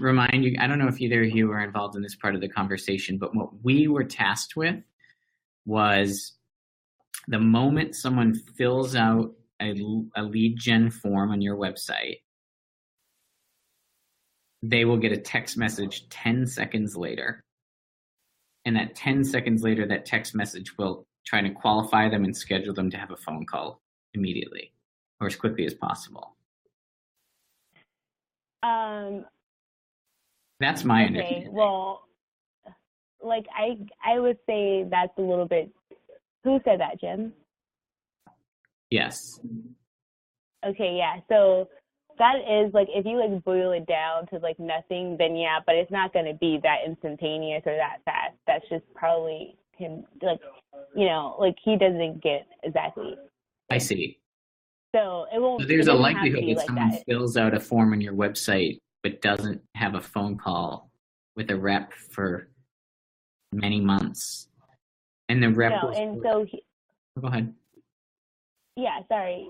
remind you, I don't know if either of you were involved in this part of the conversation, but what we were tasked with was the moment someone fills out a lead gen form on your website, they will get a text message 10 seconds later. And that 10 seconds later, that text message will try to qualify them and schedule them to have a phone call immediately or as quickly as possible. That's my understanding. Well, like I would say that's a little bit. Who said that, Jim? Yes. Okay, yeah. So that is like, if you like boil it down to like nothing, then yeah, but it's not going to be that instantaneous or that fast. That's just probably him, like, you know, like he doesn't get exactly. I see. So it won't. So there's a likelihood that like someone fills out a form on your website but doesn't have a phone call with a rep for many months, and the rep. No, and so go ahead. Yeah, sorry.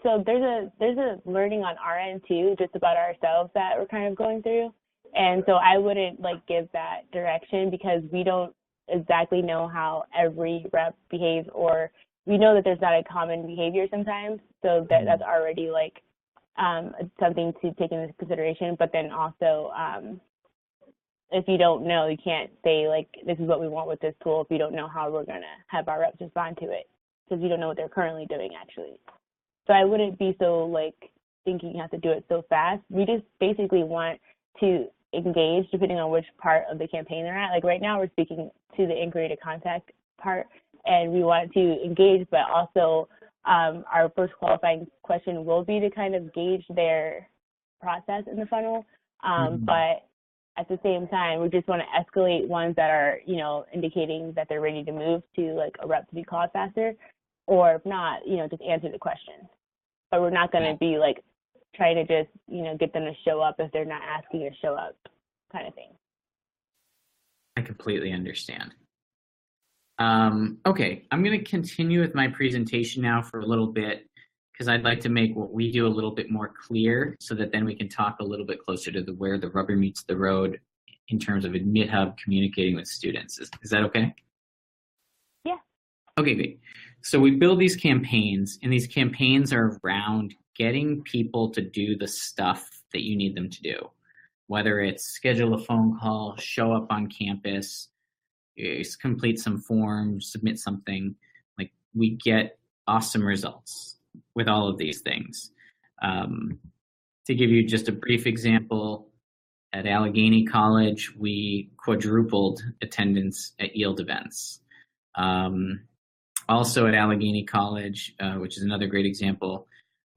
So there's a learning on our end too, just about ourselves that we're kind of going through, and so I wouldn't like give that direction because we don't exactly know how every rep behaves, or we know that there's not a common behavior sometimes, so that's already like something to take into consideration. But then also, if you don't know, you can't say like, this is what we want with this tool if you don't know how we're going to have our reps respond to it, because you don't know what they're currently doing actually. So I wouldn't be so like thinking you have to do it so fast. We just basically want to engage depending on which part of the campaign they're at. Like right now we're speaking to the inquiry to contact part, and we want to engage, but also our first qualifying question will be to kind of gauge their process in the funnel. But at the same time, we just want to escalate ones that are, you know, indicating that they're ready to move to like a rep to be called faster, or if not, you know, just answer the question. But we're not going to be like trying to just, you know, get them to show up if they're not asking to show up, kind of thing. I completely understand. Okay, I'm going to continue with my presentation now for a little bit, because I'd like to make what we do a little bit more clear so that then we can talk a little bit closer to where the rubber meets the road in terms of AdmitHub communicating with students. Is that okay? Yeah. Okay, great. So we build these campaigns, and these campaigns are around getting people to do the stuff that you need them to do, whether it's schedule a phone call, show up on campus, complete some forms, submit something. Like, we get awesome results with all of these things. To give you just a brief example, at Allegheny College, we quadrupled attendance at yield events. Also at Allegheny College, which is another great example,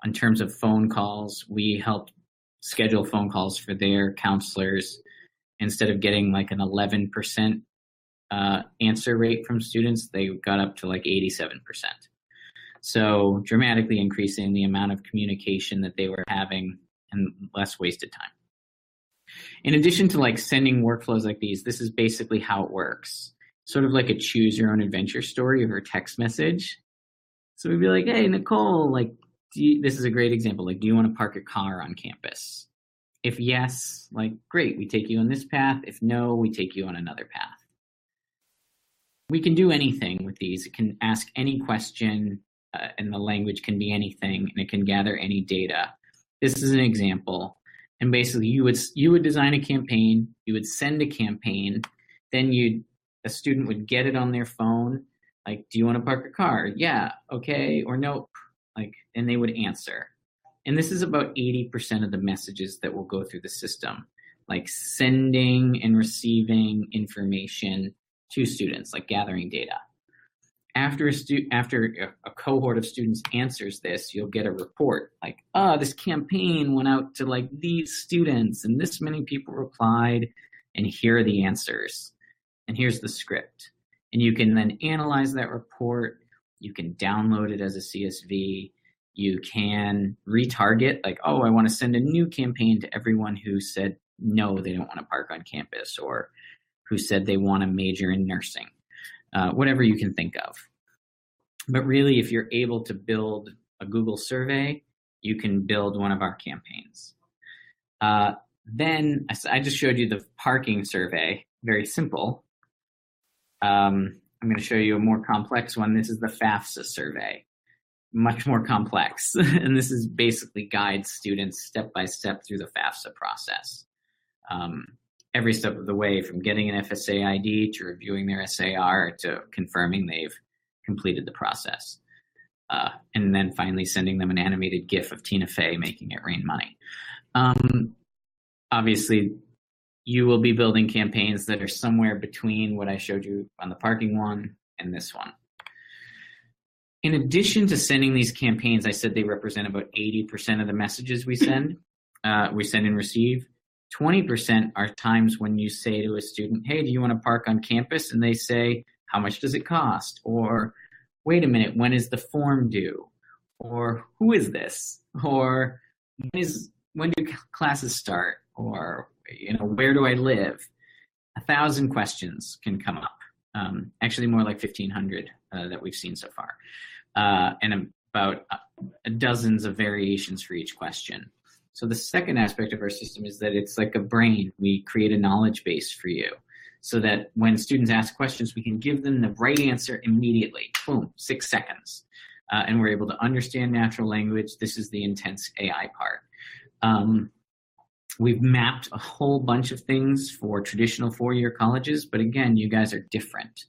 in terms of phone calls, we helped schedule phone calls for their counselors. Instead of getting like an 11% answer rate from students, they got up to like 87%. So dramatically increasing the amount of communication that they were having and less wasted time. In addition to like sending workflows like these, this is basically how it works. Sort of like a choose your own adventure story or text message. So we'd be like, hey, Nicole, like, this is a great example. Like, do you want to park a car on campus? If yes, like, great, we take you on this path. If no, we take you on another path. We can do anything with these. It can ask any question, and the language can be anything, and it can gather any data. This is an example. And basically, you would design a campaign, you would send a campaign, then a student would get it on their phone, like, do you want to park a car? Yeah, okay, or nope, like, and they would answer. And this is about 80% of the messages that will go through the system, like sending and receiving information to students, like gathering data. After a cohort of students answers this, you'll get a report like, this campaign went out to like these students and this many people replied, and here are the answers, and here's the script. And you can then analyze that report. You can download it as a CSV. You can retarget, like, I want to send a new campaign to everyone who said no, they don't want to park on campus, or who said they want to major in nursing. Whatever you can think of. But really, if you're able to build a Google survey, you can build one of our campaigns. Then I just showed you the parking survey, very simple. I'm going to show you a more complex one. This is the FAFSA survey, much more complex. And this is basically guides students step by step through the FAFSA process. Every step of the way, from getting an FSA ID to reviewing their SAR to confirming they've completed the process. And then finally sending them an animated GIF of Tina Fey making it rain money. Obviously, you will be building campaigns that are somewhere between what I showed you on the parking one and this one. In addition to sending these campaigns, I said they represent about 80% of the messages we send and receive. 20% are times when you say to a student, hey, do you want to park on campus? And they say, how much does it cost? Or, wait a minute, when is the form due? Or, who is this? Or, when do classes start? Or, where do I live? 1,000 questions can come up. Actually, more like 1,500 that we've seen so far. And about dozens of variations for each question. So the second aspect of our system is that it's like a brain. We create a knowledge base for you so that when students ask questions, we can give them the right answer immediately. Boom, 6 seconds. And we're able to understand natural language. This is the intense AI part. We've mapped a whole bunch of things for traditional four-year colleges, but again, you guys are different.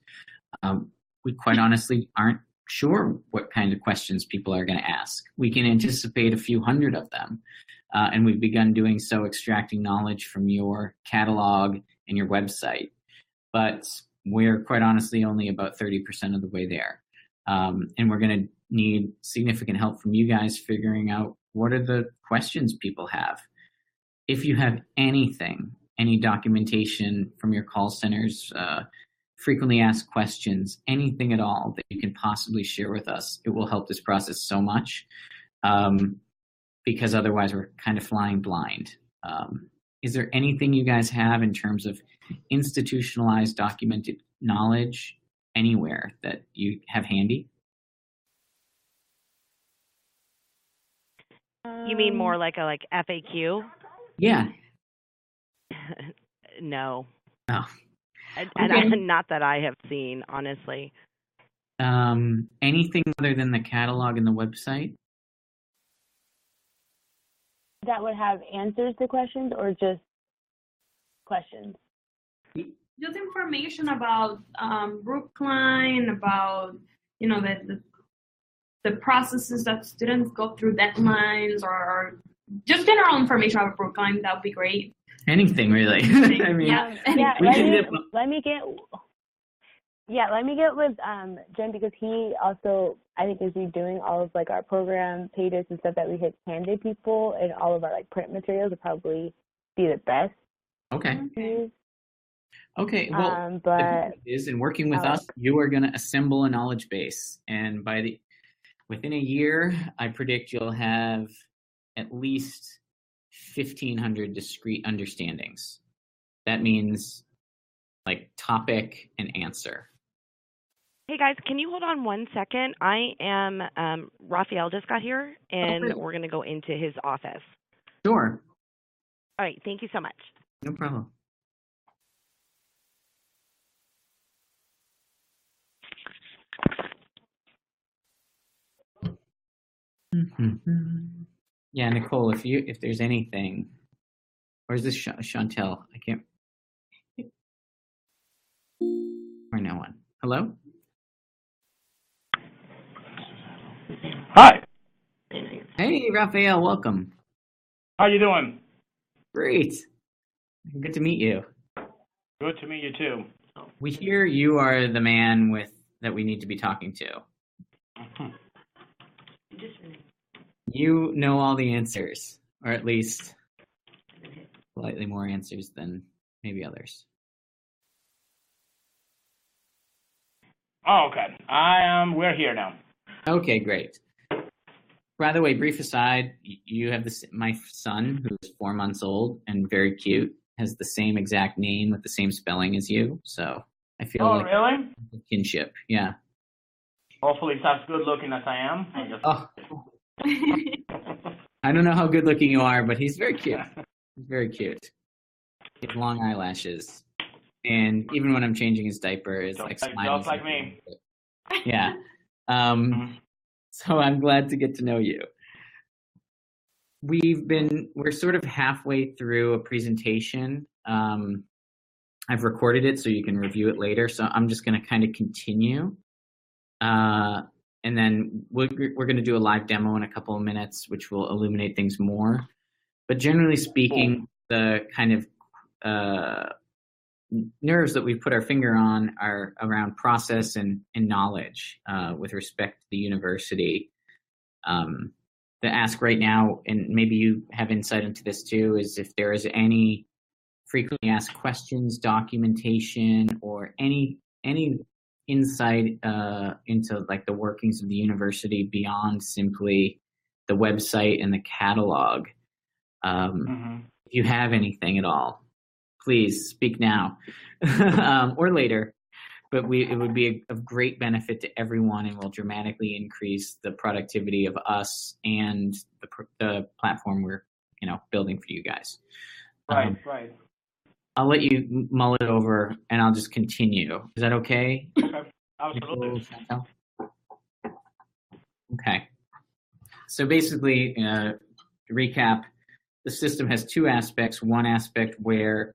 We quite honestly aren't sure what kind of questions people are going to ask. We can anticipate a few hundred of them, and we've begun doing so, extracting knowledge from your catalog and your website. But we're quite honestly only about 30% of the way there. And we're going to need significant help from you guys figuring out what are the questions people have. If you have anything, any documentation from your call centers, frequently asked questions, anything at all that you can possibly share with us, it will help this process so much, because otherwise we're kind of flying blind. Is there anything you guys have in terms of institutionalized documented knowledge anywhere that you have handy? You mean more like a FAQ? Yeah. No. Oh. And not that I have seen, honestly. Anything other than the catalog and the website? That would have answers to questions or just questions? Just information about Brookline, about the processes that students go through, deadlines, or just general information about Brookline. That would be great. Anything really. I mean, let me get with Jen, because he also, I think, is redoing all of our program pages and stuff that we had handed people, and all of our print materials would probably be the best. Okay. Okay. Well, the point is, in working with us, you are going to assemble a knowledge base, and within a year, I predict you'll have at least 1,500 discrete understandings. That means topic and answer. Hey guys, can you hold on 1 second? I am, Raphael just got here, and we're going to go into his office. Sure. All right, thank you so much. No problem. Yeah, Nicole, if there's anything, or is this Chantel? I can't. Or no one. Hello? Hi. Hey, Raphael, welcome. How you doing? Great. Good to meet you. Good to meet you too. We hear you are the man that we need to be talking to. You know all the answers, or at least slightly more answers than maybe others. Oh, okay. We're here now. Okay, great. By the way, brief aside, you have my son, who's 4 months old and very cute, has the same exact name with the same spelling as you. So I feel really? Kinship. Yeah. Hopefully he's as good looking as I am. I don't know how good looking you are, but he's very cute. He's very cute. He has long eyelashes. And even when I'm changing his diaper, is like smiling. Just like me. Yeah. So I'm glad to get to know you. We're sort of halfway through a presentation. I've recorded it so you can review it later. So I'm just going to kind of continue. And then we're going to do a live demo in a couple of minutes, which will illuminate things more. But generally speaking, the kind of nerves that we put our finger on are around process and knowledge with respect to the university. The ask right now, and maybe you have insight into this too, is if there is any frequently asked questions, documentation, or any insight into like the workings of the university beyond simply the website and the catalog. If you have anything at all, please speak now or later. But it would be of great benefit to everyone and will dramatically increase the productivity of us and the platform we're building for you guys. Right. I'll let you mull it over and I'll just continue. Is that okay? Okay. Absolutely. Okay. So basically, to recap, the system has two aspects. One aspect where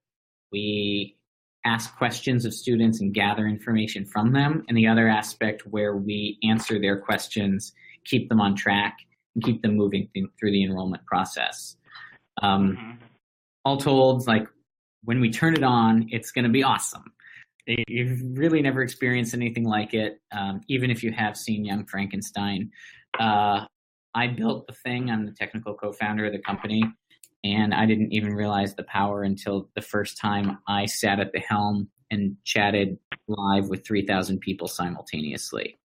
we ask questions of students and gather information from them, and the other aspect where we answer their questions, keep them on track, and keep them moving through the enrollment process. All told, like when we turn it on, it's going to be awesome. You've really never experienced anything like it, even if you have seen Young Frankenstein. I built the thing. I'm the technical co-founder of the company. And I didn't even realize the power until the first time I sat at the helm and chatted live with 3,000 people simultaneously.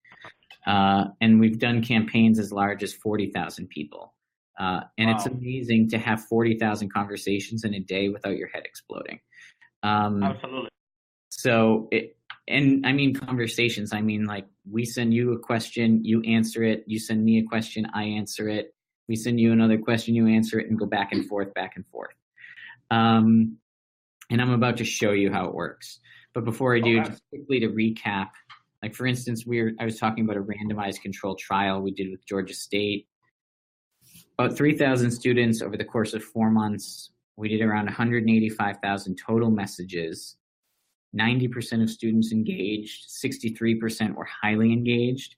And we've done campaigns as large as 40,000 people. And wow. It's amazing to have 40,000 conversations in a day without your head exploding. Absolutely. So, and I mean conversations. I mean, like we send you a question, you answer it. You send me a question, I answer it. We send you another question, you answer it, and go back and forth. And I'm about to show you how it works. But before I do, just quickly to recap, like for instance, I was talking about a randomized controlled trial we did with Georgia State. About 3,000 students over the course of 4 months. We did around 185,000 total messages. 90% of students engaged, 63% were highly engaged.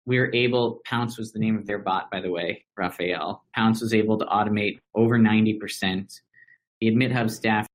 We were able, Pounce was the name of their bot, by the way, Raphael. Pounce was able to automate over 90%. The AdmitHub staff